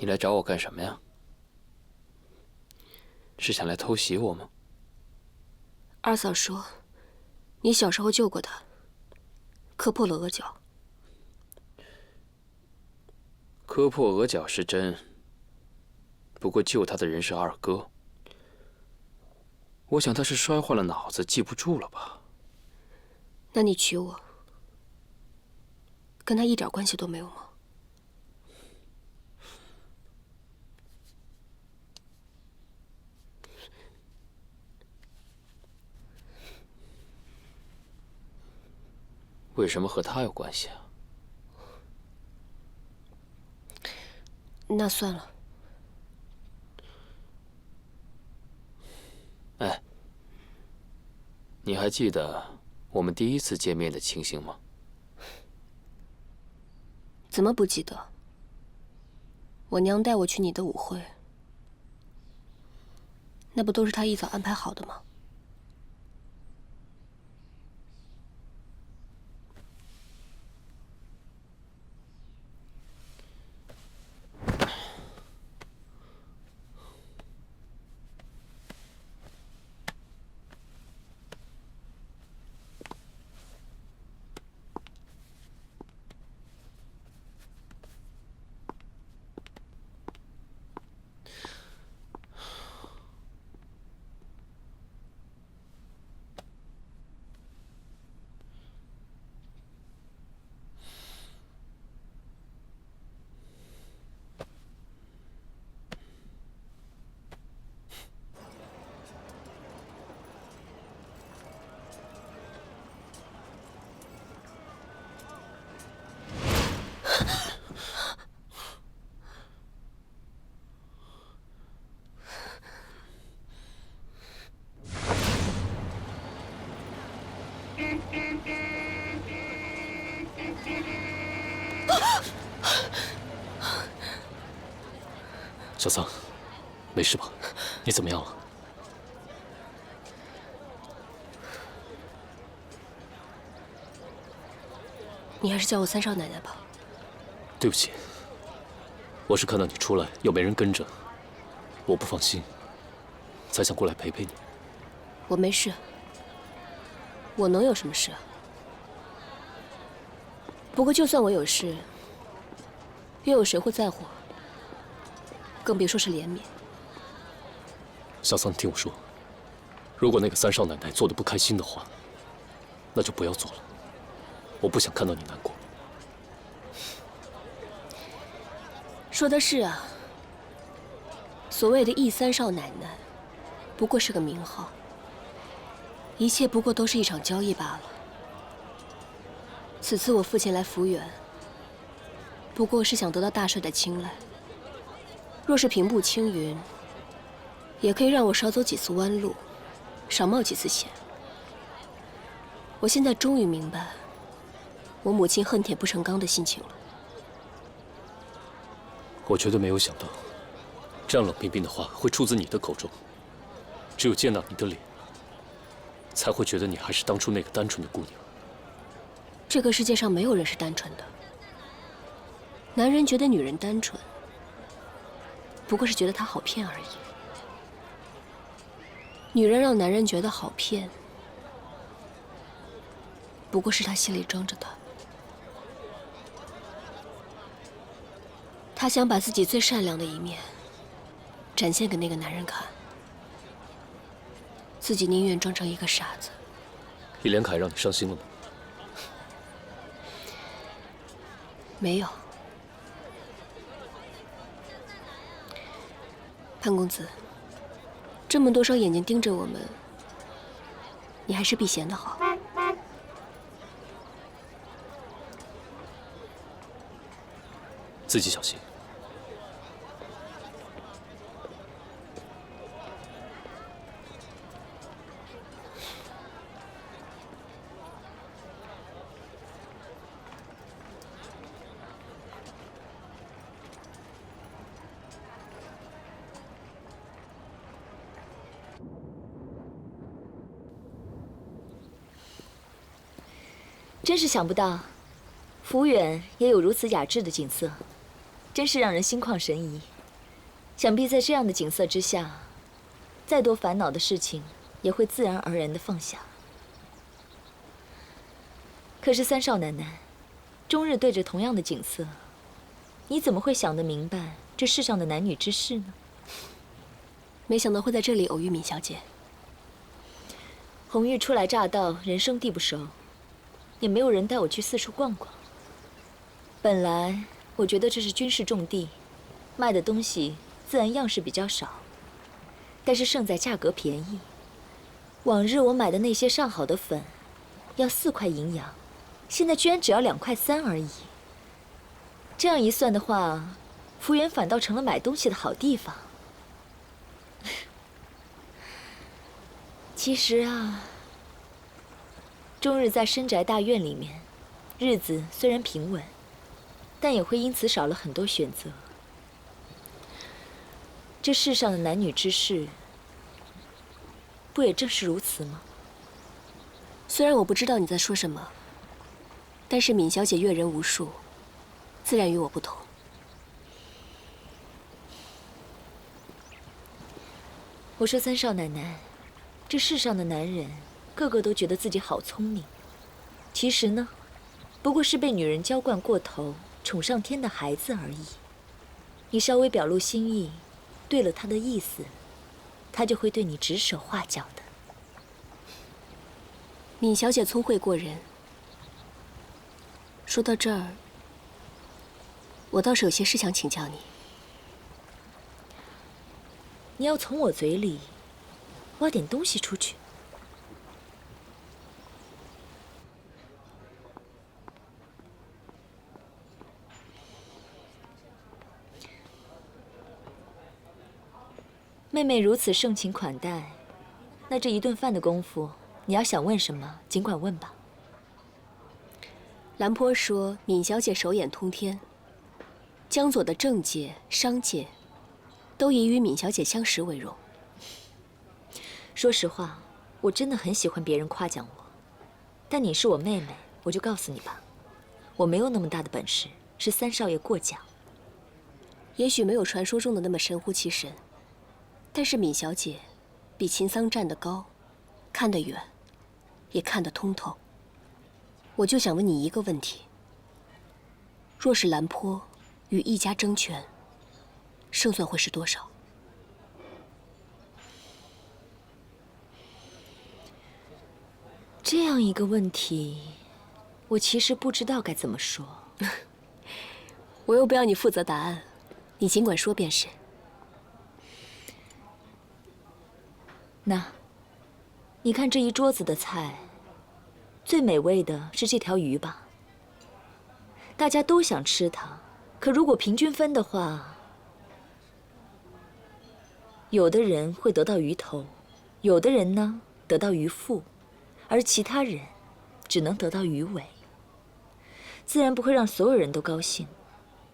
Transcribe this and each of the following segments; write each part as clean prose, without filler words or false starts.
你来找我干什么呀？是想来偷袭我吗？二嫂说，你小时候救过她，磕破了额角。磕破额角是真，不过救她的人是二哥。我想他是摔坏了脑子，记不住了吧？那你娶我，跟他一点关系都没有吗？为什么和他有关系啊？那算了。哎，你还记得我们第一次见面的情形吗？怎么不记得？我娘带我去你的舞会，那不都是她一早安排好的吗？小桑，没事吧？你怎么样了？你还是叫我三少奶奶吧。对不起，我是看到你出来又没人跟着，我不放心，才想过来陪陪你。我没事，我能有什么事啊？不过就算我有事，又有谁会在乎？更别说是怜悯。小桑，你听我说，如果那个三少奶奶做的不开心的话，那就不要做了。我不想看到你难过。说的是啊，所谓的易三少奶奶，不过是个名号，一切不过都是一场交易罢了。此次我父亲来福原，不过是想得到大帅的青睐。若是平步青云，也可以让我少走几次弯路，少冒几次险。我现在终于明白我母亲恨铁不成钢的心情了。我绝对没有想到，这样冷冰冰的话会出自你的口中。只有见到你的脸，才会觉得你还是当初那个单纯的姑娘。这个世界上没有人是单纯的。男人觉得女人单纯，不过是觉得她好骗而已。女人让男人觉得好骗，不过是她心里装着的。她想把自己最善良的一面展现给那个男人看，自己宁愿装成一个傻子。李连凯让你伤心了吗？没有。潘公子，这么多双眼睛盯着我们，你还是避嫌的好。自己小心。真是想不到，福远也有如此雅致的景色，真是让人心旷神怡。想必在这样的景色之下，再多烦恼的事情也会自然而然地放下。可是三少奶奶，终日对着同样的景色，你怎么会想得明白这世上的男女之事呢？没想到会在这里偶遇闵小姐。红玉初来乍到，人生地不熟，也没有人带我去四处逛逛。本来我觉得这是军事重地，卖的东西自然样式比较少，但是胜在价格便宜。往日我买的那些上好的粉，要4块银洋，现在居然只要2块3而已。这样一算的话，福源反倒成了买东西的好地方。其实啊，终日在深宅大院里面，日子虽然平稳，但也会因此少了很多选择。这世上的男女之事，不也正是如此吗？虽然我不知道你在说什么，但是闵小姐阅人无数，自然与我不同。我说三少奶奶，这世上的男人个个都觉得自己好聪明，其实呢，不过是被女人娇惯过头、宠上天的孩子而已。你稍微表露心意，对了他的意思，他就会对你指手画脚的。闵小姐聪慧过人。说到这儿，我倒是有些事想请教你。你要从我嘴里挖点东西出去？妹妹如此盛情款待，那这一顿饭的功夫，你要想问什么，尽管问吧。兰坡说闵小姐手眼通天，江左的政界、商界，都以与闵小姐相识为荣。说实话，我真的很喜欢别人夸奖我，但你是我妹妹，我就告诉你吧，我没有那么大的本事，是三少爷过奖。也许没有传说中的那么神乎其神，但是闵小姐比秦桑站得高，看得远，也看得通透。我就想问你一个问题：若是兰坡与一家争权，胜算会是多少？这样一个问题，我其实不知道该怎么说。我又不要你负责答案，你尽管说便是。那，你看这一桌子的菜，最美味的是这条鱼吧？大家都想吃它，可如果平均分的话，有的人会得到鱼头，有的人呢得到鱼腹，而其他人只能得到鱼尾。自然不会让所有人都高兴，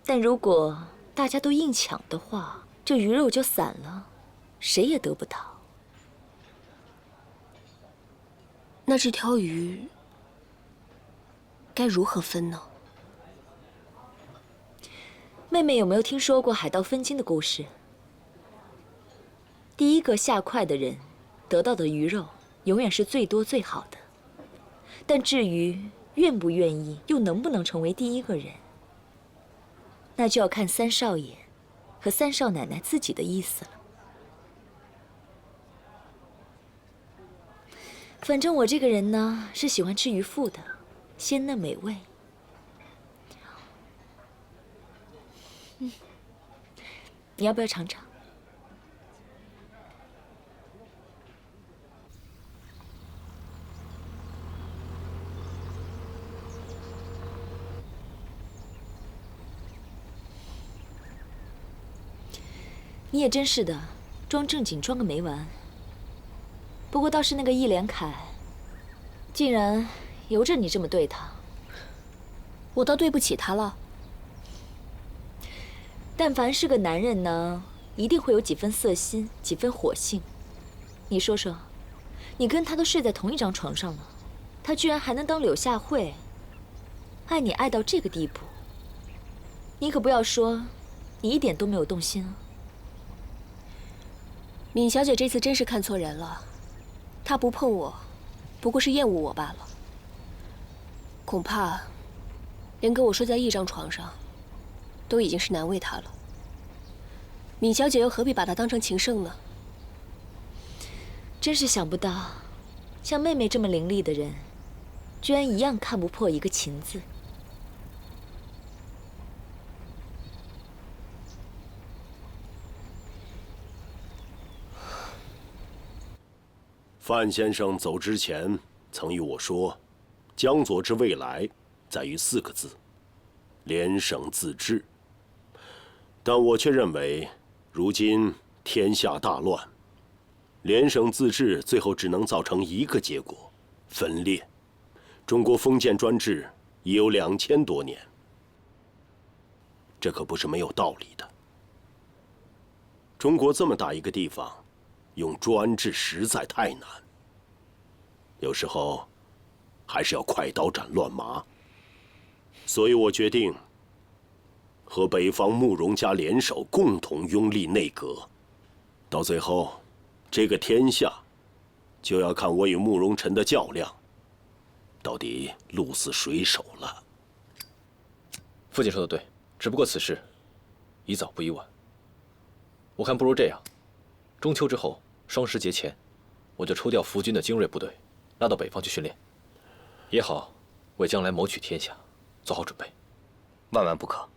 但如果大家都硬抢的话，这鱼肉就散了，谁也得不到。那这条鱼该如何分呢？妹妹有没有听说过海盗分金的故事？第一个下筷的人得到的鱼肉永远是最多最好的，但至于愿不愿意，又能不能成为第一个人，那就要看三少爷和三少奶奶自己的意思了。反正我这个人呢，是喜欢吃鱼腹的，鲜嫩美味。你要不要尝尝？你也真是的，装正经装个没完。不过倒是那个易连凯，竟然由着你这么对他，我倒对不起他了。但凡是个男人呢，一定会有几分色心，几分火性。你说说，你跟他都睡在同一张床上了，他居然还能当柳下惠，爱你爱到这个地步，你可不要说你一点都没有动心啊。闵小姐这次真是看错人了，她不碰我，不过是厌恶我罢了。恐怕连跟我睡在一张床上，都已经是难为她了。闵小姐又何必把她当成情圣呢？真是想不到，像妹妹这么伶俐的人，居然一样看不破一个情字。范先生走之前曾与我说，江左之未来在于4个字：联省自治。但我却认为，如今天下大乱，联省自治最后只能造成一个结果：分裂。中国封建专制已有2000多年，这可不是没有道理的。中国这么大一个地方，用专制实在太难，有时候还是要快刀斩乱麻。所以我决定和北方慕容家联手，共同拥立内阁。到最后，这个天下就要看我与慕容辰的较量，到底鹿死谁手了。父亲说的对，只不过此事宜早不宜晚。我看不如这样，中秋之后，双十节前，我就抽调伏军的精锐部队，拉到北方去训练，也好为将来谋取天下做好准备。万万不可！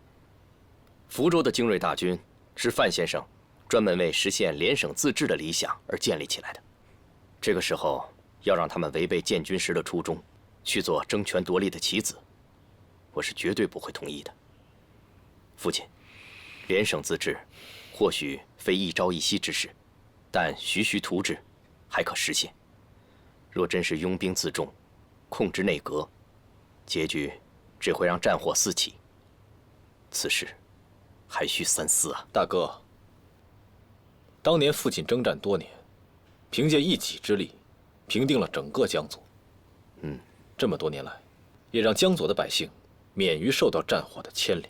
福州的精锐大军是范先生专门为实现联省自治的理想而建立起来的。这个时候要让他们违背建军时的初衷，去做争权夺利的棋子，我是绝对不会同意的。父亲，联省自治或许非一朝一夕之事，但徐徐图之，还可实现。若真是拥兵自重，控制内阁，结局只会让战火四起。此事还需三思啊！大哥，当年父亲征战多年，凭借一己之力，平定了整个江左。这么多年来，也让江左的百姓免于受到战火的牵连。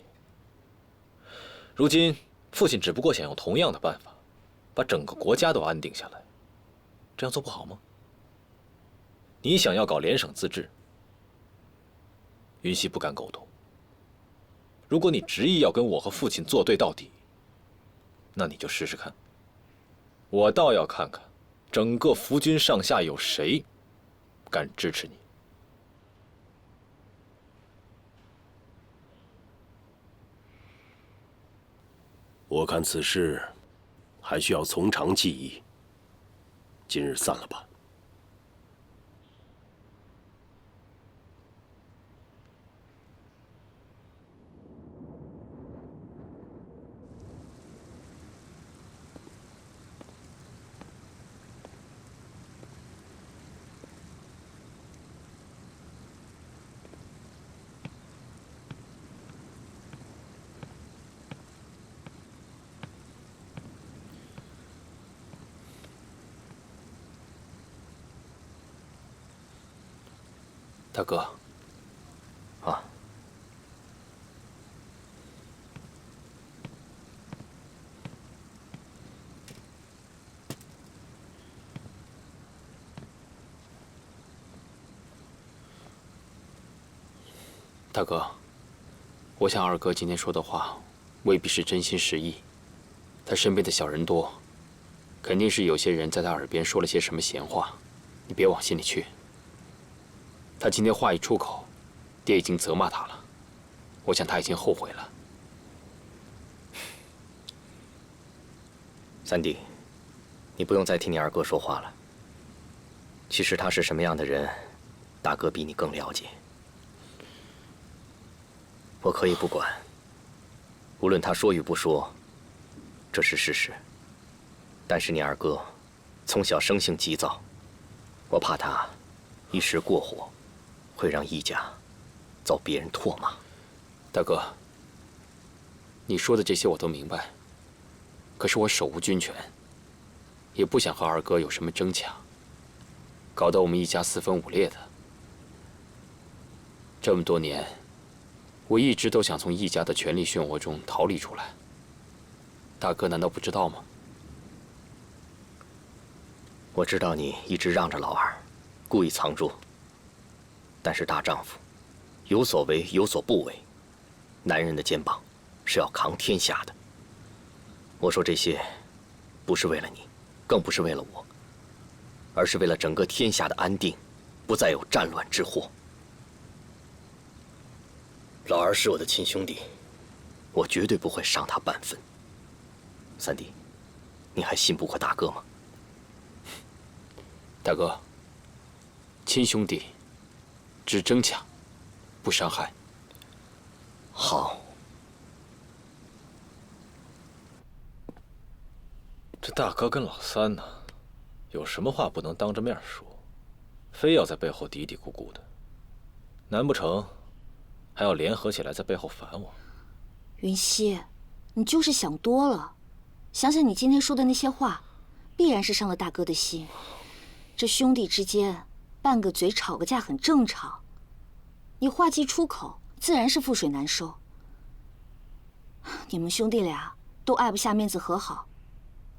如今，父亲只不过想用同样的办法，把整个国家都安定下来，这样做不好吗？你想要搞联省自治，云溪不敢苟同。如果你执意要跟我和父亲作对到底，那你就试试看。我倒要看看，整个伏军上下有谁敢支持你。我看此事还需要从长计议，今日散了吧。大哥，啊，大哥，我想二哥今天说的话未必是真心实意，他身边的小人多，肯定是有些人在他耳边说了些什么闲话，你别往心里去。他今天话一出口，爹已经责骂他了，我想他已经后悔了。三弟，你不用再替你二哥说话了。其实他是什么样的人，大哥比你更了解。我可以不管，无论他说与不说，这是事实。但是你二哥从小生性急躁，我怕他一时过火，会让易家遭别人唾骂。大哥，你说的这些我都明白，可是我手无军权，也不想和二哥有什么争抢，搞得我们一家四分五裂的。这么多年，我一直都想从易家的权力漩涡中逃离出来。大哥难道不知道吗？我知道你一直让着老二，故意藏住。但是大丈夫，有所为有所不为，男人的肩膀是要扛天下的。我说这些，不是为了你，更不是为了我，而是为了整个天下的安定，不再有战乱之祸。老二是我的亲兄弟，我绝对不会伤他半分。三弟，你还信不过大哥吗？大哥，亲兄弟，只争抢，不伤害。好。这大哥跟老三呢，有什么话不能当着面说，非要在背后嘀嘀咕咕的，难不成还要联合起来在背后烦我？云溪，你就是想多了。想想你今天说的那些话，必然是伤了大哥的心。这兄弟之间，拌个嘴、吵个架很正常。你话既出口，自然是覆水难收。你们兄弟俩都爱不下面子和好，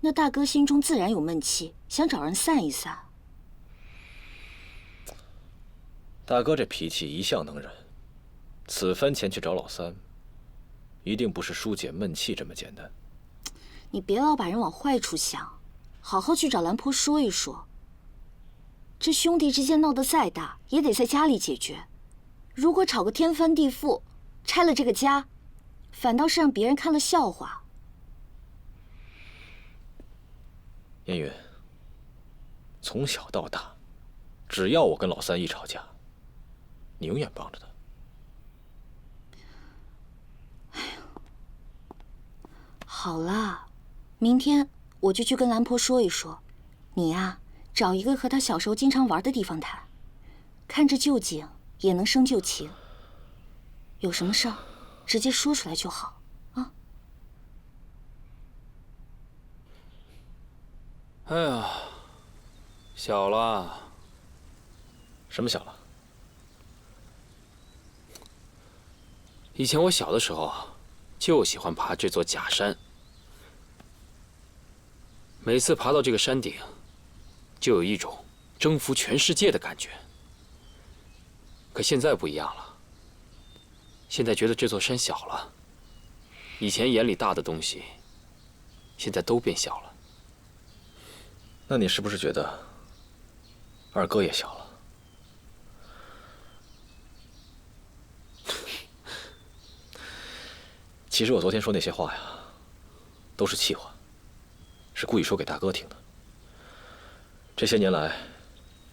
那大哥心中自然有闷气，想找人散一散。大哥这脾气一向能忍，此番前去找老三，一定不是疏解闷气这么简单。你别老把人往坏处想，好好去找兰坡说一说。这兄弟之间闹得再大，也得在家里解决。如果吵个天翻地覆，拆了这个家，反倒是让别人看了笑话。燕云，从小到大，只要我跟老三一吵架，你永远帮着他。好啦，明天我就去跟兰坡说一说，你呀，找一个和他小时候经常玩的地方谈，看着旧景也能生旧情。有什么事儿，直接说出来就好啊。哎呀，小了。什么小了？以前我小的时候，就喜欢爬这座假山。每次爬到这个山顶，就有一种征服全世界的感觉。可现在不一样了，现在觉得这座山小了，以前眼里大的东西，现在都变小了。那你是不是觉得二哥也小了？其实我昨天说那些话呀，都是气话，是故意说给大哥听的。这些年来，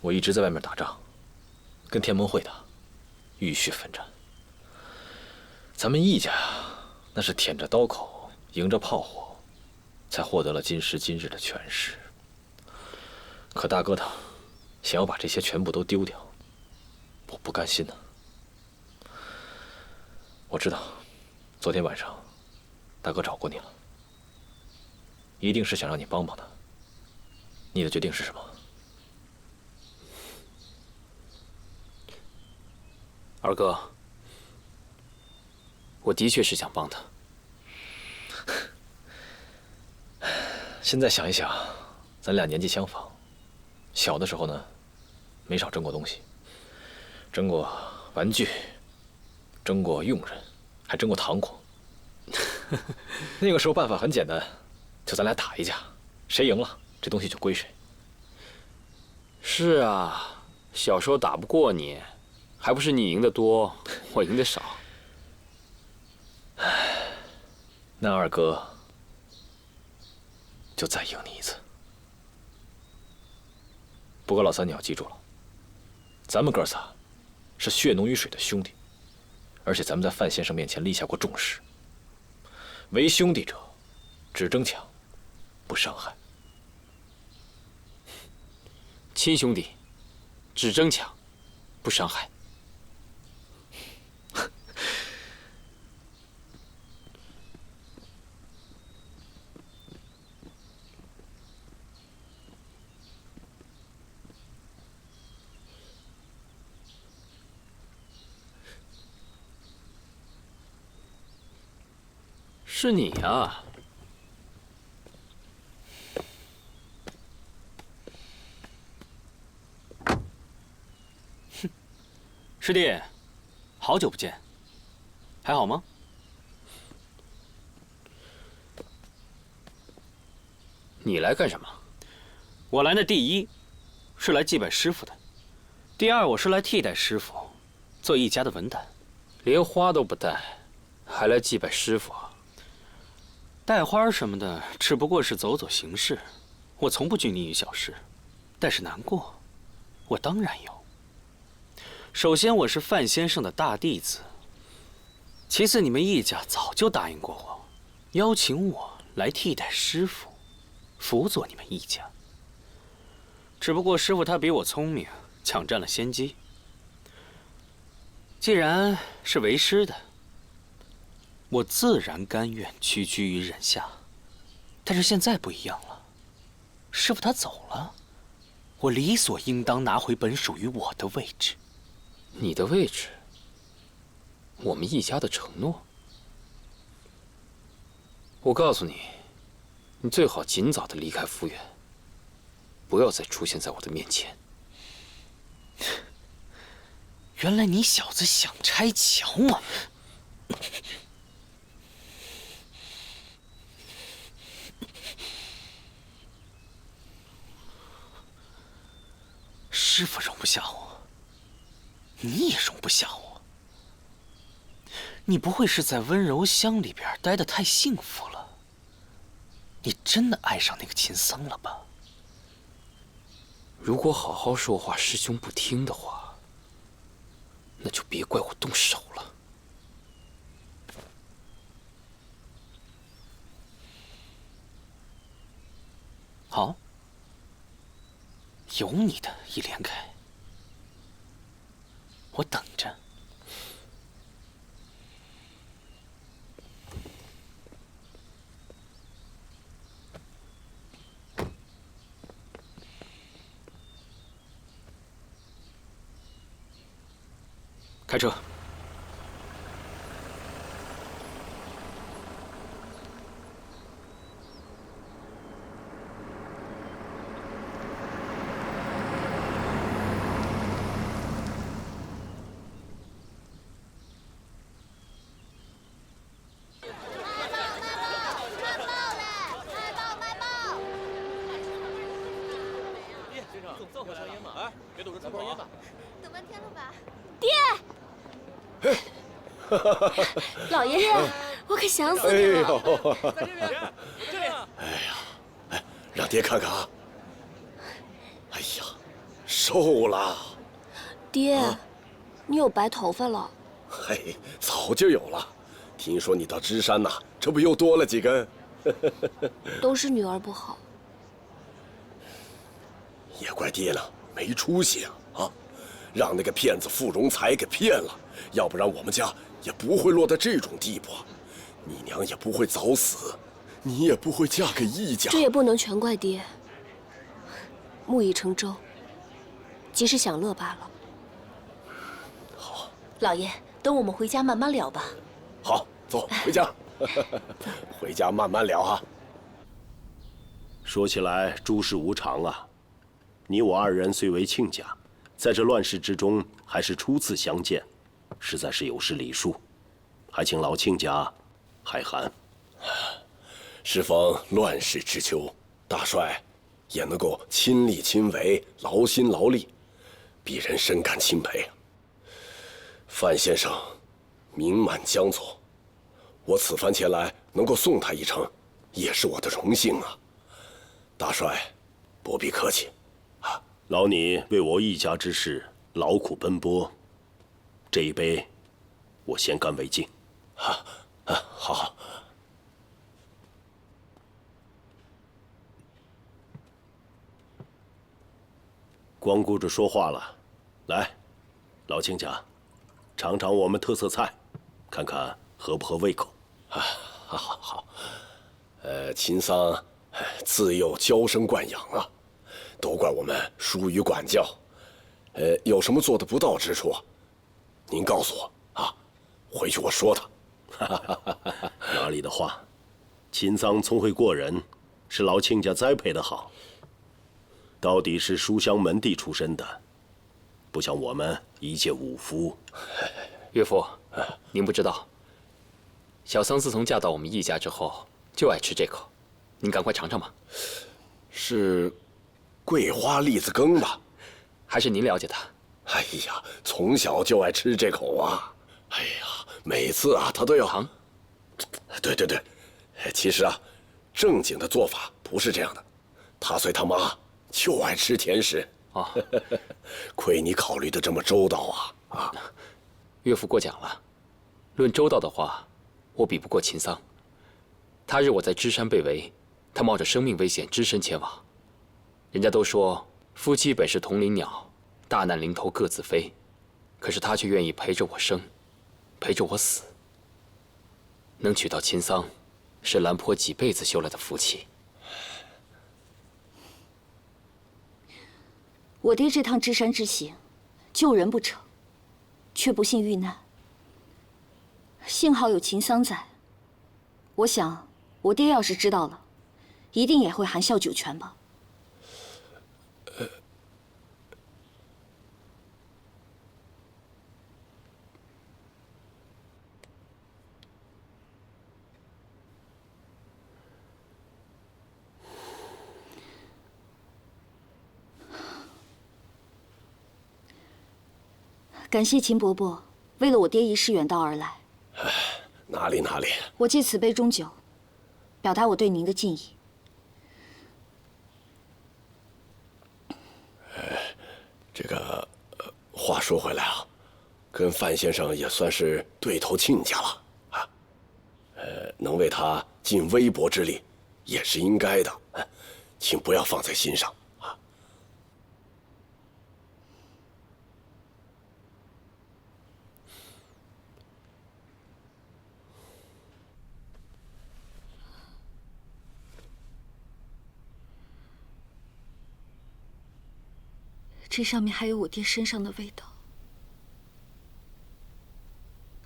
我一直在外面打仗，跟天盟会打，浴血奋战。咱们易家呀，那是舔着刀口，迎着炮火，才获得了今时今日的权势。可大哥他想要把这些全部都丢掉，我不甘心呢。我知道，昨天晚上大哥找过你了，一定是想让你帮帮他。你的决定是什么？二哥，我的确是想帮他。现在想一想，咱俩年纪相仿，小的时候呢，没少争过东西，争过玩具，争过佣人，还争过糖果。那个时候办法很简单，就咱俩打一架，谁赢了，这东西就归谁。是啊，小时候打不过你，还不是你赢得多，我赢得少。那二哥就再赢你一次。不过老三你要记住了，咱们哥仨是血浓于水的兄弟，而且咱们在范先生面前立下过重誓：为兄弟者，只争抢，不伤害。亲兄弟，只争抢，不伤害。是你呀！师弟，好久不见，还好吗？你来干什么？我来的第一，是来祭拜师傅的；第二，我是来替代师傅，做一家的文胆。连花都不带，还来祭拜师傅啊？带花什么的，只不过是走走形式，我从不拘泥于小事。但是难过，我当然有。首先，我是范先生的大弟子；其次，你们易家早就答应过我，邀请我来替代师傅，辅佐你们易家。只不过师傅他比我聪明，抢占了先机。既然是为师的，我自然甘愿屈居于人下。但是现在不一样了，师傅他走了，我理所应当拿回本属于我的位置。你的位置，我们易家的承诺。我告诉你，你最好尽早的离开福远，不要再出现在我的面前。原来你小子想拆墙啊！师傅容不下我，你也容不下我。你不会是在温柔乡里边待得太幸福了？你真的爱上那个秦桑了吧？如果好好说话，师兄不听的话，那就别怪我动手了。好，有你的一连开，我等着。开车。老爷，我可想死你了！在这边，这里。哎呀，哎，让爹看看啊！哎呀，瘦了。爹，你有白头发了。嘿，早就有了。听说你到芝山呐，这不又多了几根？都是女儿不好。也怪爹呢，没出息啊！啊，让那个骗子傅荣才给骗了，要不然我们家也不会落到这种地步，你娘也不会早死，你也不会嫁给易家。这也不能全怪爹。木已成舟，即是享乐罢了。好，老爷，等我们回家慢慢聊吧。好，走，回家。回家慢慢聊哈。说起来，诸事无常啊。你我二人虽为亲家，在这乱世之中还是初次相见，实在是有失礼数，还请老亲家海涵。适逢乱世之秋，大帅也能够亲力亲为，劳心劳力，鄙人深感钦佩。范先生名满江左，我此番前来能够送他一程，也是我的荣幸啊。大帅不必客气。老你为我一家之事劳苦奔波，这一杯，我先干为敬。好。光顾着说话了，来，老亲家，尝尝我们特色菜，看看合不合胃口。好。秦桑自幼娇生惯养啊。都怪我们疏于管教，有什么做的不到之处，您告诉我啊，回去我说他。哪里的话，秦桑聪慧过人，是老亲家栽培的好。到底是书香门第出身的，不像我们一介武夫。岳父，您不知道，小桑自从嫁到我们易家之后，就爱吃这口，您赶快尝尝吧。是桂花栗子羹吧？还是您了解他？哎呀，从小就爱吃这口啊！哎呀，每次啊，他都要糖。对对对，其实啊，正经的做法不是这样的。他随他妈就爱吃甜食。哦，亏你考虑的这么周到啊！岳父过奖了。论周到的话，我比不过秦桑。他日我在芝山被围，他冒着生命危险只身前往。人家都说夫妻本是同林鸟，大难临头各自飞，可是他却愿意陪着我生，陪着我死。能娶到秦桑，是兰坡几辈子修来的福气。我爹这趟芝山之行，救人不成，却不幸遇难。幸好有秦桑在，我想我爹要是知道了，一定也会含笑九泉吧。感谢秦伯伯为了我爹一事远道而来。哪里哪里，我借此杯中酒，表达我对您的敬意。这个，话说回来啊，跟范先生也算是对头亲家了啊。能为他尽微薄之力，也是应该的，请不要放在心上。这上面还有我爹身上的味道。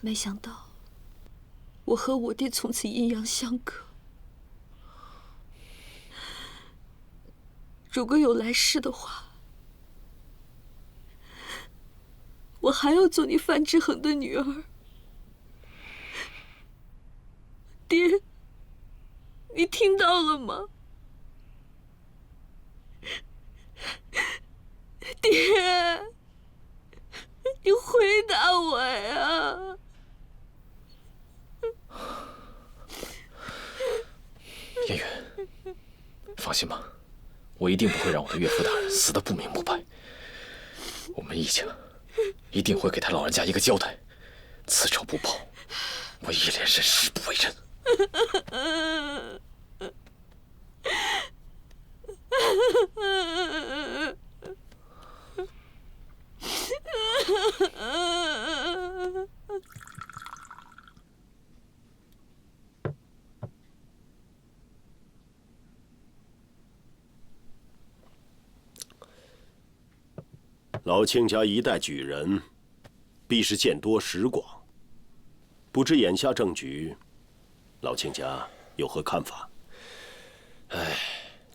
没想到，我和我爹从此阴阳相隔。如果有来世的话，我还要做你范之恒的女儿。爹，你听到了吗？爹，你回答我呀！燕云，放心吧，我一定不会让我的岳父大人死得不明不白。我们易家一定会给他老人家一个交代，此仇不报，我易连生誓不为人。老卿家一代举人，必是见多识广。不知眼下政局，老卿家有何看法？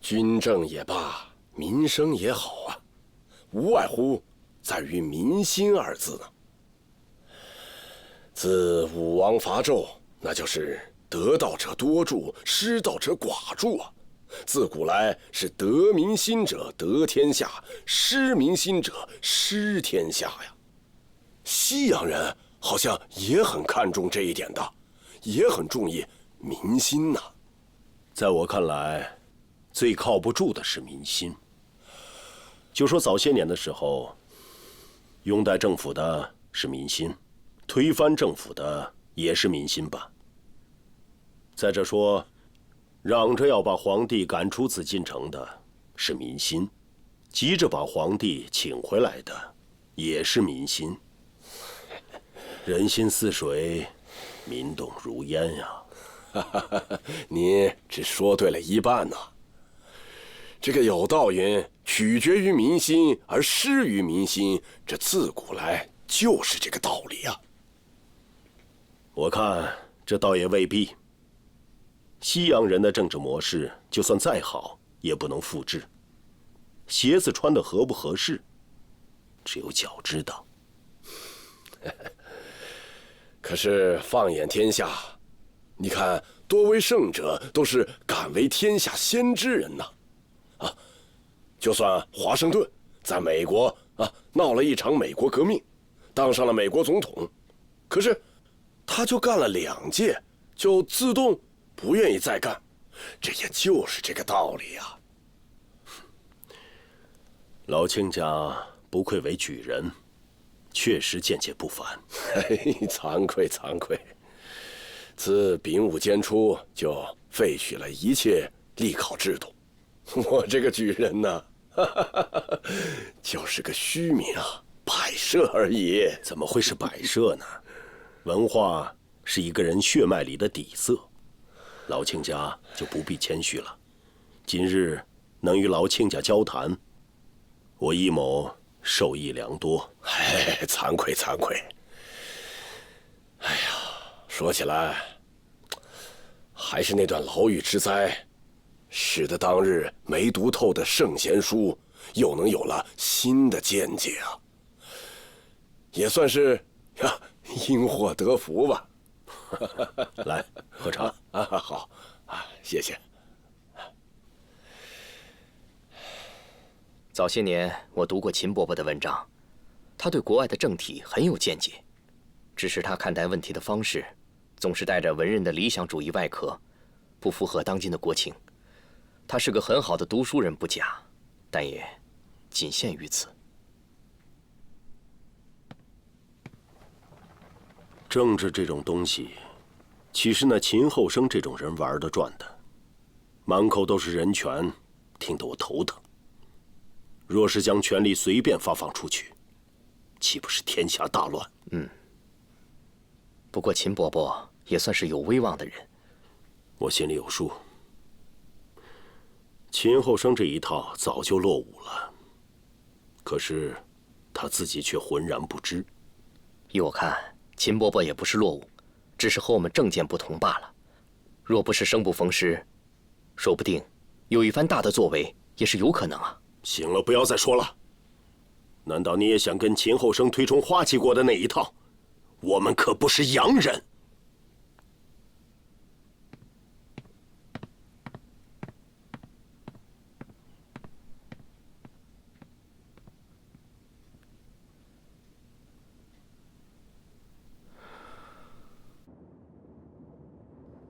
军政也罢，民生也好啊，无外乎在于民心二字呢。自武王伐纣，那就是得道者多助，失道者寡助啊。自古来是得民心者得天下，失民心者失天下呀。西洋人好像也很看重这一点的，也很重意民心呐。在我看来，最靠不住的是民心。就说早些年的时候，拥戴政府的是民心，推翻政府的也是民心吧。再者说，嚷着要把皇帝赶出紫禁城的是民心，急着把皇帝请回来的也是民心。人心似水，民动如烟呀。你只说对了一半呢。这个有道云：取决于民心而失于民心，这自古来就是这个道理啊。我看这倒也未必。西洋人的政治模式，就算再好，也不能复制。鞋子穿得合不合适，只有脚知道。可是放眼天下，你看多为圣者都是敢为天下先之人呐。啊，就算华盛顿在美国闹了一场美国革命，当上了美国总统，可是他就干了2届，就自动不愿意再干，这也就是这个道理呀。老卿家不愧为举人，确实见解不凡。惭愧惭愧，自丙午间初就废许了一切立考制度，我这个举人呢，就是个虚名啊，摆设而已。怎么会是摆设呢？文化是一个人血脉里的底色，老卿家就不必谦虚了。今日能与老卿家交谈，我易某受益良多。惭愧惭愧。哎呀，说起来，还是那段牢狱之灾，使得当日没读透的圣贤书，又能有了新的见解啊，也算是因祸得福吧。来，喝茶。好，谢谢。早些年我读过秦伯伯的文章，他对国外的政体很有见解，只是他看待问题的方式，总是带着文人的理想主义外壳，不符合当今的国情。他是个很好的读书人不假，但也仅限于此。政治这种东西，岂是那秦后生这种人玩得转的？满口都是人权，听得我头疼。若是将权力随便发放出去，岂不是天下大乱？不过秦伯伯也算是有威望的人，我心里有数。秦后生这一套早就落伍了，可是他自己却浑然不知。依我看，秦伯伯也不是落伍，只是和我们政见不同罢了。若不是生不逢时，说不定有一番大的作为也是有可能啊。行了，不要再说了。难道你也想跟秦后生推崇花旗国的那一套？我们可不是洋人。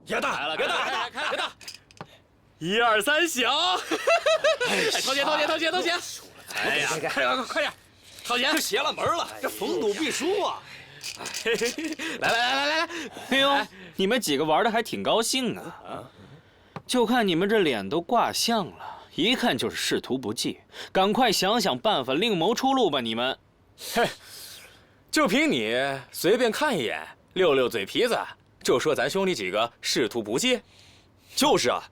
杨大，杨大，1、2、3，响！掏钱！哎呀，快点，掏钱！这邪了门了，这逢赌必输啊！来！哎呦，你们几个玩的还挺高兴啊！就看你们这脸都挂相了，一看就是仕途不济，赶快想想办法，另谋出路吧，你们！嘿，就凭你随便看一眼，溜嘴皮子，就说咱兄弟几个仕途不济？就是啊，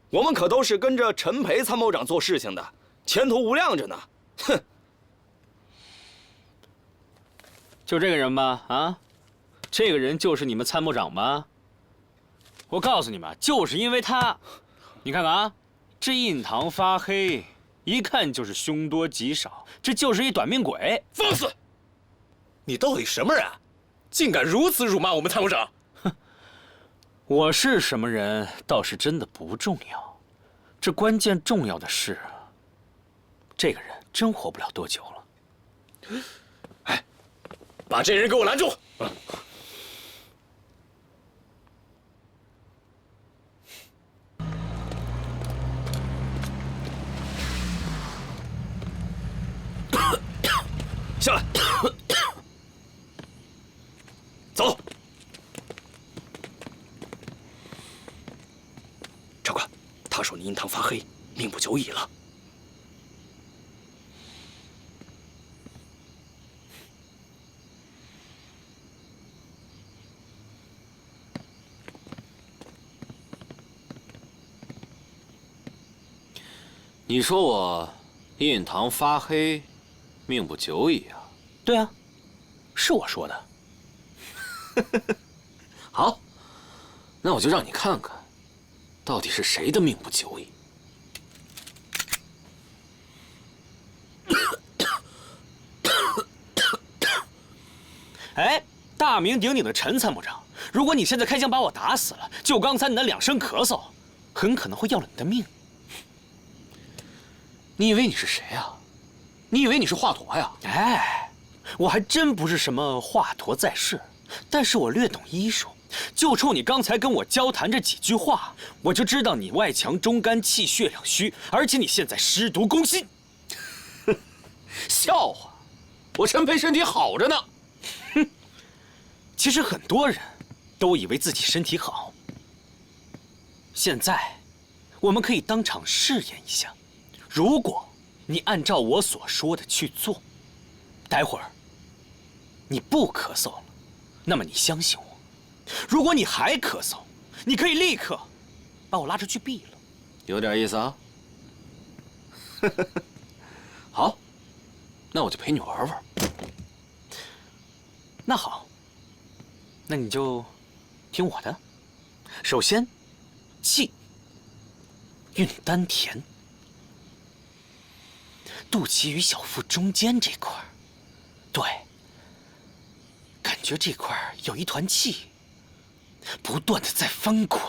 我们可都是跟着陈培参谋长做事情的，前途无量着呢。哼！就这个人吧，啊，这个人就是你们参谋长吗？我告诉你们，就是因为他，你看看啊，这印堂发黑，一看就是凶多吉少，这就是一短命鬼。放肆！你到底什么人？竟敢如此辱骂我们参谋长！我是什么人倒是真的不重要，这关键重要的是，这个人真活不了多久了。哎，把这人给我拦住！下来，走。长官，他说你印堂发黑，命不久矣了。你说我印堂发黑，命不久矣啊？对啊，是我说的。好，那我就让你看看，到底是谁的命不久矣。哎，大名鼎鼎的陈参谋长，如果你现在开枪把我打死了，就刚才你那2声咳嗽，很可能会要了你的命。你以为你是谁呀？你以为你是华佗呀？哎，我还真不是什么华佗在世，但是我略懂医术。就冲你刚才跟我交谈这几句话，我就知道你外强中干，气血两虚，而且你现在湿毒攻心。笑话，我陈培身体好着呢。哼，其实很多人都以为自己身体好。现在，我们可以当场试验一下，如果你按照我所说的去做，待会儿你不咳嗽了，那么你相信我。如果你还咳嗽，你可以立刻把我拉出去毙了。有点意思啊。好，那我就陪你玩玩。那好，那你就听我的。首先，气运丹田，肚脐与小腹中间这块儿，对，感觉这块儿有一团气。不断的在翻滚，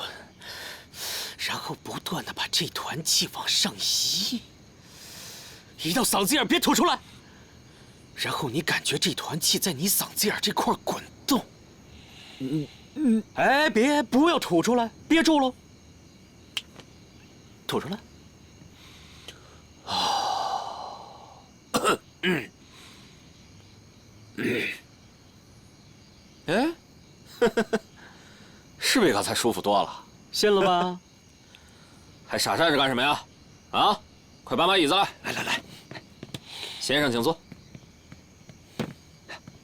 然后不断的把这团气往上移，移到嗓子眼，别吐出来。然后你感觉这团气在你嗓子眼这块滚动。哎，不要吐出来，憋住喽。吐出来。哎。是比刚才舒服多了，信了吧？还傻站着干什么呀？啊，快搬把椅子来！来，先生请坐。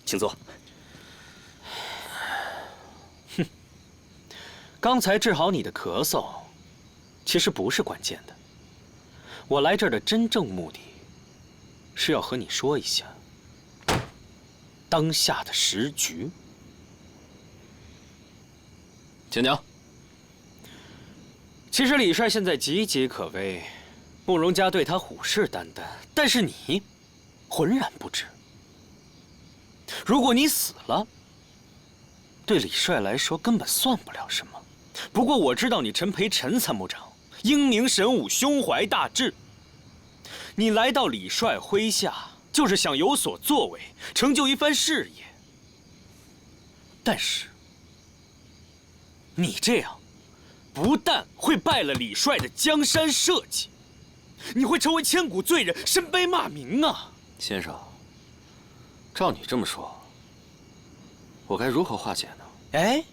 请坐。哼，刚才治好你的咳嗽，其实不是关键的。我来这儿的真正目的，是要和你说一下当下的时局。请讲。其实李帅现在岌岌可危，慕容家对他虎视眈眈，但是你浑然不知。如果你死了，对李帅来说根本算不了什么。不过我知道你陈培陈参谋长英明神武，胸怀大志。你来到李帅麾下，就是想有所作为，成就一番事业。但是你这样，不但会败了李帅的江山社稷，你会成为千古罪人，身背骂名啊！先生，照你这么说，我该如何化解呢？哎，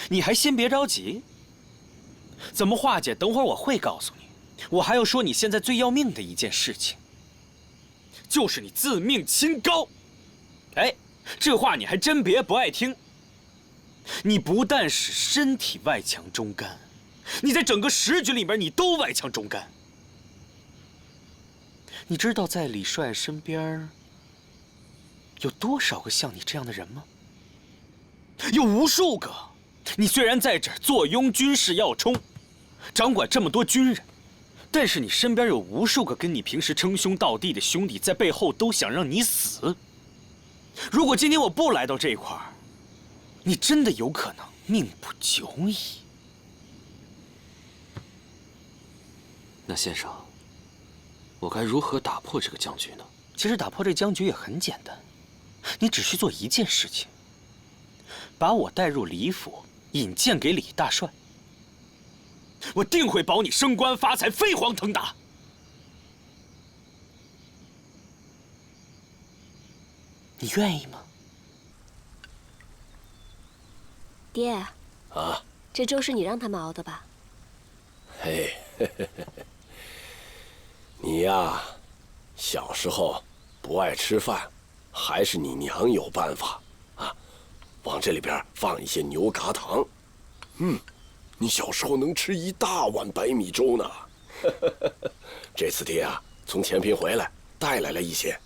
你还先别着急。怎么化解？等会儿我会告诉你。我还要说你现在最要命的一件事情，就是你自命清高。哎，这话你还真别不爱听。你不但是身体外强中干，你在整个时局里边你都外强中干。你知道在李帅身边有多少个像你这样的人吗？有无数个。你虽然在这儿坐拥军事要冲，掌管这么多军人，但是你身边有无数个跟你平时称兄道弟的兄弟，在背后都想让你死。如果今天我不来到这一块儿，你真的有可能命不久矣。那先生，我该如何打破这个僵局呢？其实打破这僵局也很简单，你只需做一件事情，把我带入李府，引荐给李大帅，我定会保你升官发财，飞黄腾达。你愿意吗？爹。啊，这粥是你让他们熬的吧？嘿，你呀，小时候不爱吃饭，还是你娘有办法啊，往这里边放一些牛轧糖。你小时候能吃一大碗白米粥呢。这次爹啊，从前平回来，带来了一些，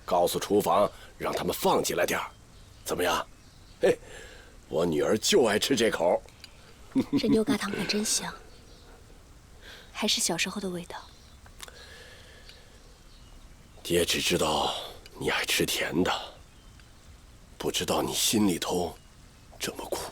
告诉厨房让他们放进来点儿，怎么样？嘿，我女儿就爱吃这口。这牛轧糖可真香，还是小时候的味道。爹只知道你爱吃甜的，不知道你心里头这么苦